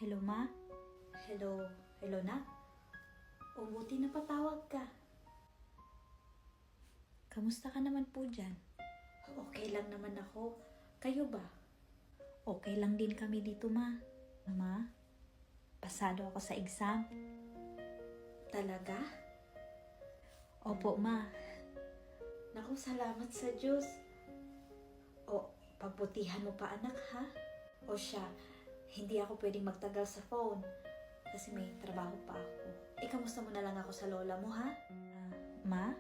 Hello, Ma? Hello? Hello, na? O, buti napatawag ka. Kamusta ka naman po dyan? Okay lang naman ako. Kayo ba? Okay lang din kami dito, Ma. Ma, pasado ako sa exam. Talaga? Opo, Ma. Naku, salamat sa Diyos. O, pagbutihan mo pa, anak, ha? O siya, hindi ako pwedeng magtagal sa phone kasi may trabaho pa ako. Kamusta mo na lang ako sa lola mo, ha? Ma?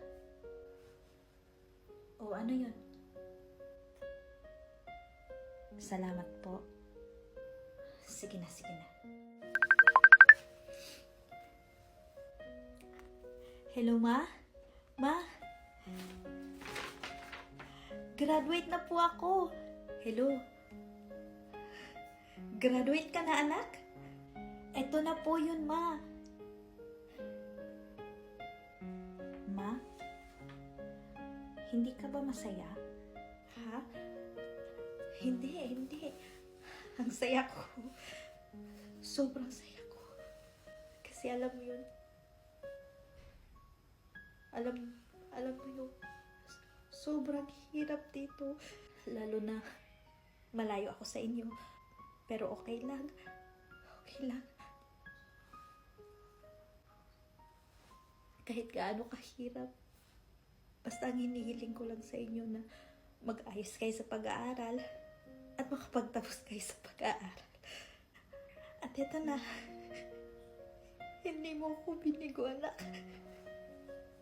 O, ano yun? Salamat po. Sige na, sige na. Hello, Ma? Ma? Graduate na po ako. Hello? Graduate ka na, anak? Eto na po yun, Ma. Ma? Hindi ka ba masaya? Ha? Hindi. Ang saya ko. Sobrang saya ko. Kasi alam mo yun. Alam mo yun. Sobrang hirap dito. Lalo na malayo ako sa inyo. Pero okay lang. Okay lang. Kahit gaano kahirap. Basta ang hinihiling ko lang sa inyo na mag-ayos kayo sa pag-aaral at makapagtapos kayo sa pag-aaral. At ito na. Hindi mo ko binigo, anak.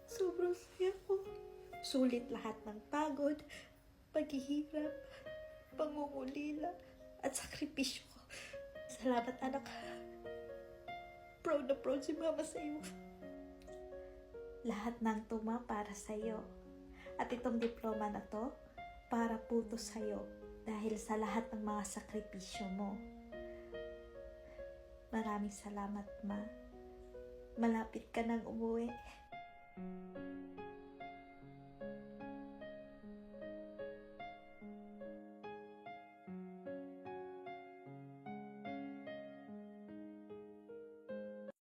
Sobrang saya ko. Sulit lahat ng pagod, paghihirap, pangungulila, at sakripisyo ko. Salamat, anak. Proud na proud si mama sa'yo. Lahat ng tuma para sa'yo. At itong diploma na to, para puto sa'yo. Dahil sa lahat ng mga sakripisyo mo. Maraming salamat, Ma. Malapit ka nang umuwi.